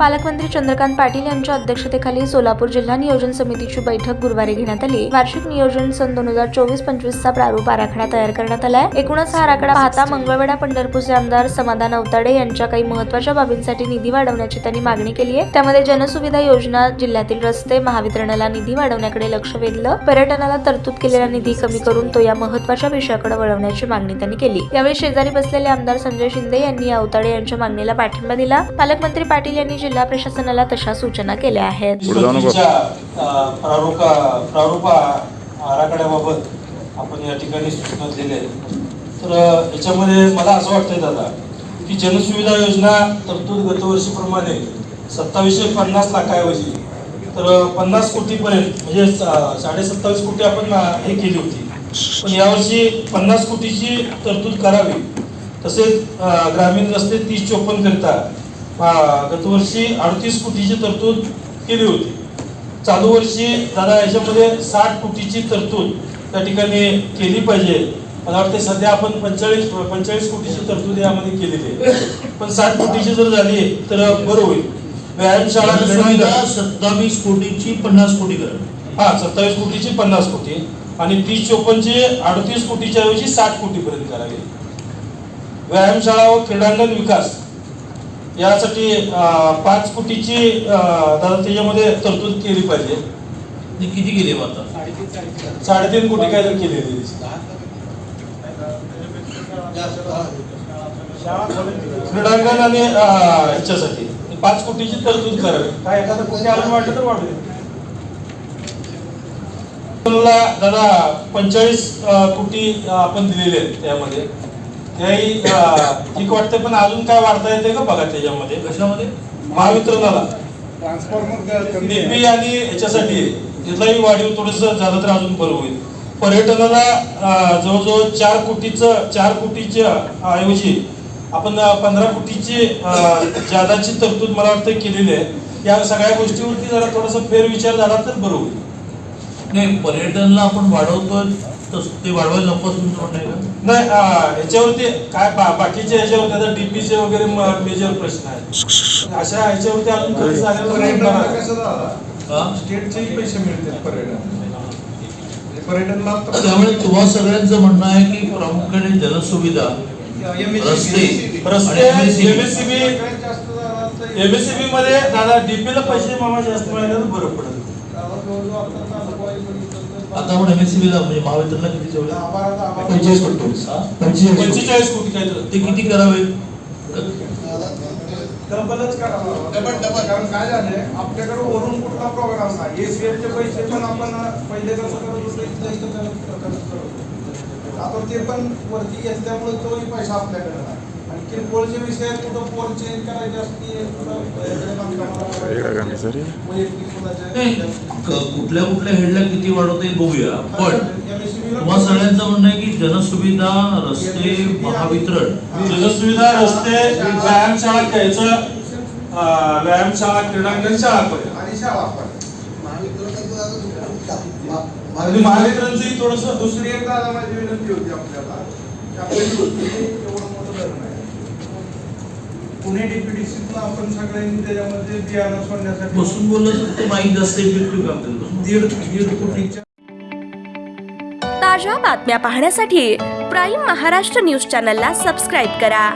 पालकमंत्री चंद्रकांत पाटील यांच्या अध्यक्षतेखाली सोलापूर जिल्हा नियोजन समितीची बैठक गुरुवारी घेण्यात आली। वार्षिक नियोजन सन 2024-25 चा प्रारूप आराखडा तयार करण्यात आलाय। एकूणच हा आराखडा पाहता मंगळवेढा पंढरपूरचे आमदार समाधान अवताडे यांच्या काही महत्त्वाच्या बाबींसाठी निधी वाढवण्याची त्यांनी मागणी केली आहे। त्यामध्ये जनसुविधा योजना, जिल्ह्यातील रस्ते, महावितरणाला निधी वाढवण्याकडे लक्ष वेधलं, पर्यटनाला तरतूद केलेला निधी कमी करून तो या महत्त्वाच्या विषयाकडे वळवण्याची मागणी त्यांनी केली। यावेळी शेजारी बसलेले आमदार संजय शिंदे यांनी अवताडे यांच्या मागणीला पाठिंबा दिला। पालकमंत्री पाटील यांनी जिल्हा प्रशासनाला तशा सूचना केल्या आहेत। प्रारूप आराखड्याबाबत आपण या ठिकाणी सूचना दिल्या आहेत। तर याच्यामध्ये मला असं वाटतंय दादा की जनसुविधा योजना तरतूद गतवर्षीप्रमाणे 2750 लाखाऐवजी तर 50 कोटीपर्यंत म्हणजे 27.5 कोटी आपण हे केली होती, पण यावर्षी 50 कोटीची तरतूद करावी। तसेच ग्रामीण रस्ते 30-54 करता गतवर्षी 38 कोटीची तरतूद केली होती। चालू वर्षी दादा याच्यामध्ये 60 कोटीची तरतूद त्या ठिकाणी केली पाहिजे। मला वाटतं सध्या आपण 45 कोटीची तरतूद यामध्ये केलेली आहे, पण 60 कोटीची जर झाली तर बरं होईल। व्यायामशाळा 27 कोटीची 50 कोटी करा। 27 कोटीची 50 कोटी आणि 30-54ची 38 कोटीच्या ऐवजी 60 कोटीपर्यंत करावी। व्यायामशाळा व क्रीडांगण विकास यासाठी 5 कोटीची दादा त्याच्यामध्ये तरतूद केली पाहिजे। किती केली आता? 3.5 कोटी काय तर केली क्रीडांगण आणि याच्यासाठी 5 कोटीची तरतूद करावी। काय एखादा कोटी अजून वाटलं तर वाढू दादा 45 कोटी आपण दिलेले आहेत त्यामध्ये, त्याही ठीक वाटतं, पण अजून काय वाढता येते का बघा त्याच्यामध्ये। कशामध्ये? महावितरणाला डीपी आणि याच्यासाठी तिथलाही वाढीव थोडस झालं तर अजून बरं होईल। पर्यटनाला जवळजवळ 4 कोटीच्या ऐवजी आपण 15 कोटीची जादाची तरतूद मला वाटतं केलेली आहे। या सगळ्या गोष्टीवरती जरा थोडासा फेरविचार झाला तर बरं होईल। नाही, पर्यटनला आपण वाढवतो ते वाढवायला नको तुमचं म्हणणं आहे का? नाही, याच्यावरती काय बाकीच्या ह्याच्यावरती आता डीपीचे वगैरे मेजर प्रश्न आहेत, अशा ह्याच्यावरती अजून स्टेटचे पैसे मिळतात पर्यटनला। त्यामुळे तुम्हा सगळ्यांचं म्हणणं आहे की प्रामुख्याने जनसुविधा, रस्ते एमएससीबी मध्ये दादा डीपीला पैसे मामा जास्त मिळाले तर बरं पडेल। आता आपण एमएससीबीला म्हणजे महावितरणला किती जेवढे 45 कोटी काय ते किती करावे? डबलच करावं, कारण काय झालंय आपल्याकडे वरून कुठला प्रोग्राम नाही। एसीएफचे पैसे पण आपण पहिले कसं करत होतो, आपण ते पण वरती घेतल्यामुळे तोही पैसा आपल्याकडे नाही। आणि किरकोळचे विषय कुठं पोल चेंज करायचे असते, कुठल्या हेडला किती वाढवता येईल बघूया, पण तुम्हा सगळ्यांचं म्हणणं आहे की जनसुविधा, रस्ते, महावितरण, जनसुविधा, रस्ते, व्यायामशाळा घ्यायचं, व्यायामशाळा, क्रीडांगण, शाळा आणि शाळा पण महावितरणची थोडस दुसरी एक दादा माझी विनंती होती आपल्याला, पुणे डीपीडीसीतून आपण सगळ्यांनी त्याच्यामध्ये बियाणं सोडण्यासाठी बसून बोललं तर ते माहीत जास्त इफेक्टिव्ह काम करतो। 1.5 कोटीच्या ताज्या बातम्या पाहण्यासाठी प्राईम महाराष्ट्र न्यूज चॅनलला सबस्क्राईब करा।